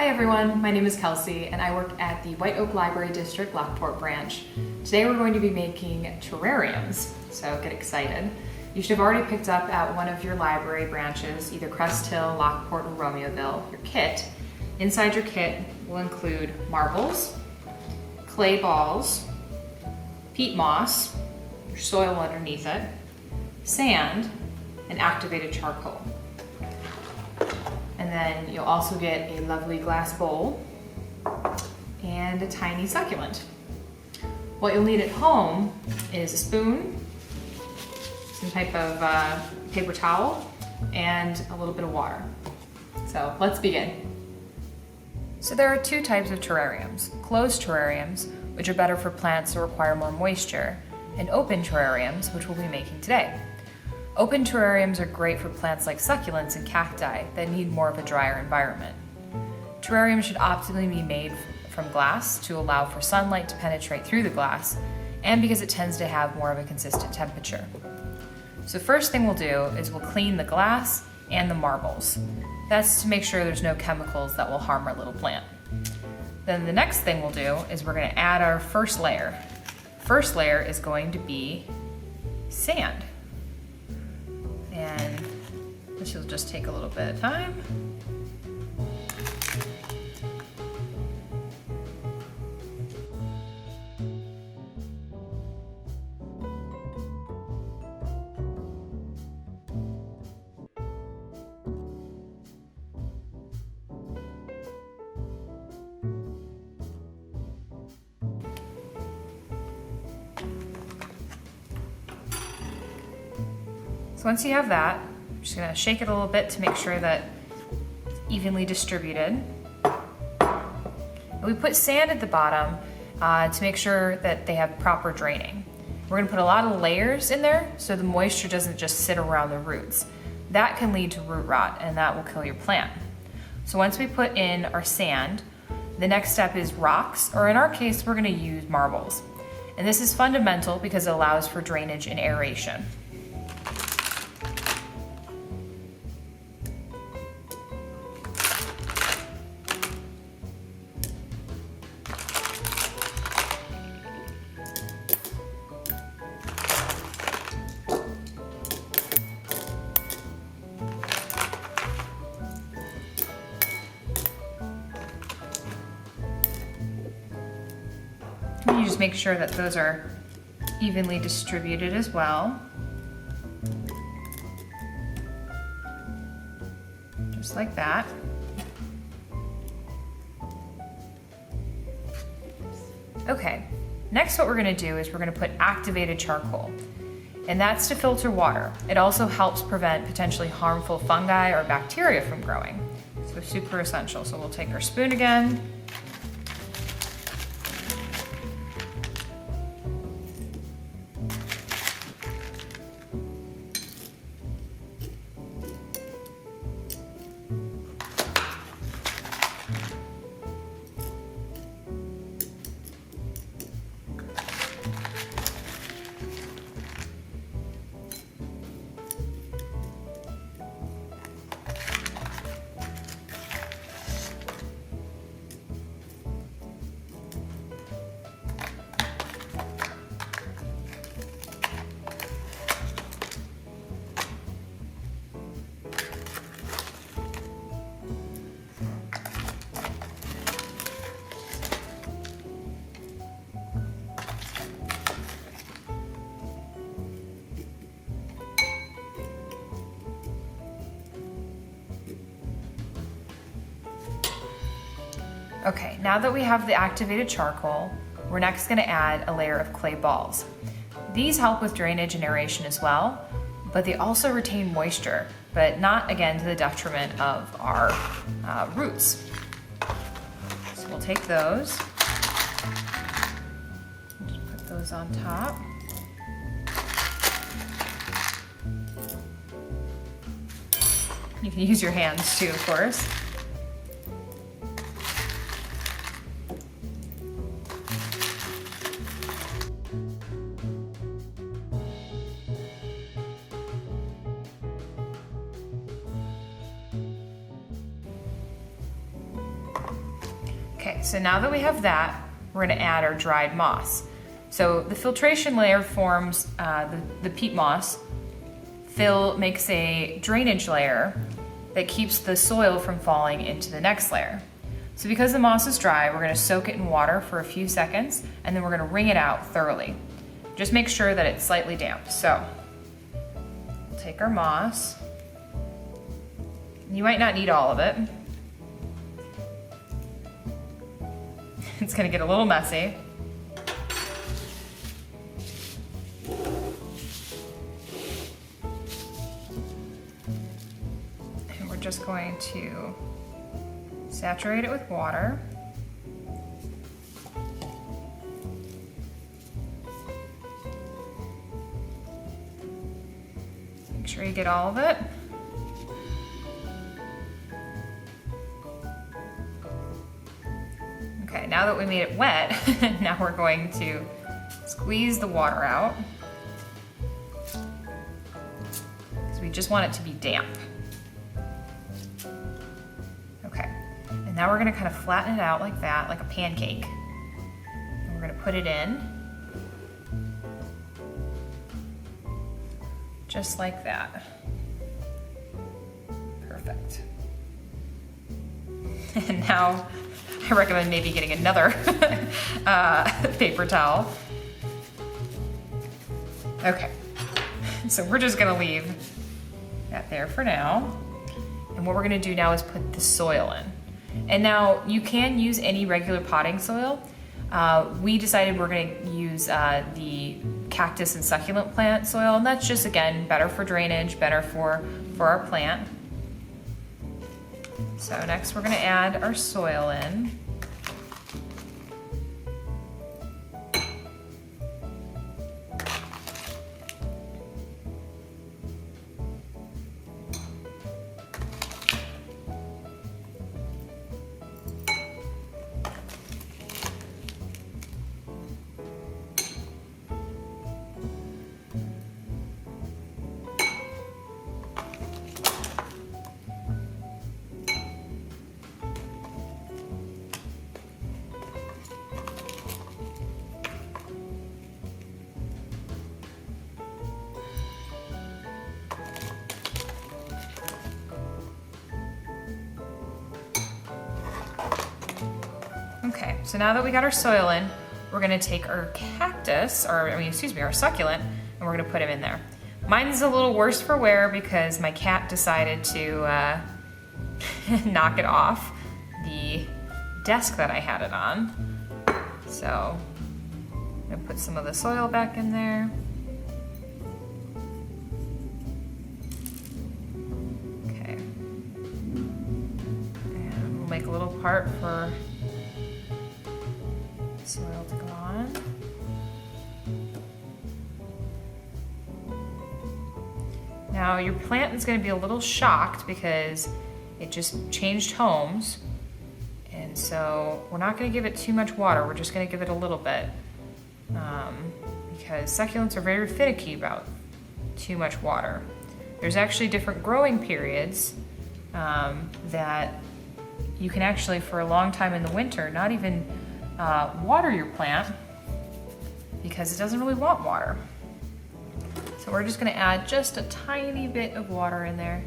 Hi everyone, my name is Kelsey and I work at the White Oak Library District Lockport branch. Today we're going to be making terrariums, so get excited. You should have already picked up at one of your library branches, either Crest Hill, Lockport, or Romeoville, your kit. Inside your kit will include marbles, clay balls, peat moss, your soil underneath it, sand, and activated charcoal. And then you'll also get a lovely glass bowl and a tiny succulent. What you'll need at home is a spoon, some type of paper towel, and a little bit of water. So let's begin. So there are two types of terrariums: closed terrariums, which are better for plants that require more moisture, and open terrariums, which we'll be making today. Open terrariums are great for plants like succulents and cacti that need more of a drier environment. Terrariums should optimally be made from glass to allow for sunlight to penetrate through the glass, and because it tends to have more of a consistent temperature. So first thing we'll do is we'll clean the glass and the marbles. That's to make sure there's no chemicals that will harm our little plant. Then the next thing we'll do is we're going to add our first layer. First layer is going to be sand. And this will just take a little bit of time. So once you have that, I'm just gonna shake it a little bit to make sure that it's evenly distributed. And we put sand at the bottom to make sure that they have proper draining. We're gonna put a lot of layers in there so the moisture doesn't just sit around the roots. That can lead to root rot and that will kill your plant. So once we put in our sand, the next step is rocks, or in our case, we're gonna use marbles. And this is fundamental because it allows for drainage and aeration. You just make sure that those are evenly distributed as well. Just like that. Okay, next what we're gonna do is we're gonna put activated charcoal. And that's to filter water. It also helps prevent potentially harmful fungi or bacteria from growing. So super essential. So we'll take our spoon again. Okay, now that we have the activated charcoal, we're next gonna add a layer of clay balls. These help with drainage and aeration as well, but they also retain moisture, but not, again, to the detriment of our roots. So we'll take those, just put those on top. You can use your hands too, of course. Okay, so now that we have that, we're gonna add our dried moss. So the filtration layer forms the peat moss. Fill makes a drainage layer that keeps the soil from falling into the next layer. So because the moss is dry, we're gonna soak it in water for a few seconds, and then we're gonna wring it out thoroughly. Just make sure that it's slightly damp. So, we'll take our moss. You might not need all of it. It's gonna get a little messy. And we're just going to saturate it with water. Make sure you get all of it. Okay, now that we made it wet, now we're going to squeeze the water out, because we just want it to be damp. Okay, and now we're gonna kind of flatten it out like that, like a pancake. And we're gonna put it in, just like that. Perfect. And now, I recommend maybe getting another paper towel. Okay, so we're just gonna leave that there for now. And what we're gonna do now is put the soil in. And now you can use any regular potting soil. We decided we're gonna use the cactus and succulent plant soil, and that's just, again, better for drainage, better for our plant. So next we're gonna add our soil in. Okay, so now that we got our soil in, we're gonna take our cactus, our succulent, and we're gonna put him in there. Mine's a little worse for wear because my cat decided to knock it off the desk that I had it on. So I'm gonna put some of the soil back in there. Okay. And we'll make a little part for soil to go on. Now your plant is going to be a little shocked because it just changed homes, and so we're not going to give it too much water. We're just going to give it a little bit because succulents are very finicky about too much water. There's actually different growing periods that you can actually, for a long time in the winter, not even water your plant because it doesn't really want water. So we're just gonna add just a tiny bit of water in there.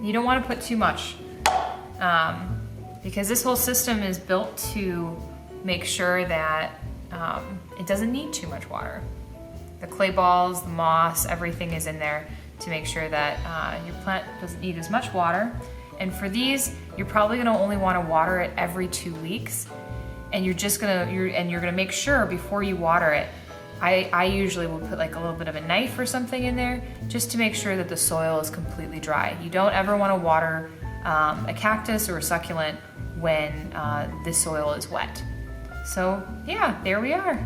You don't want to put too much because this whole system is built to make sure that it doesn't need too much water. The clay balls, the moss, everything is in there to make sure that your plant doesn't need as much water. And for these, you're probably gonna only wanna water it every 2 weeks. And you're gonna make sure before you water it, I usually will put like a little bit of a knife or something in there just to make sure that the soil is completely dry. You don't ever wanna water a cactus or a succulent when the soil is wet. So yeah, there we are.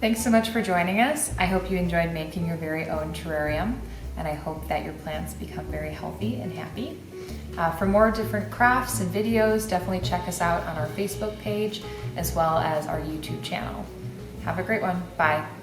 Thanks so much for joining us. I hope you enjoyed making your very own terrarium, and I hope that your plants become very healthy and happy. For more different crafts and videos, definitely check us out on our Facebook page as well as our YouTube channel. Have a great one. Bye.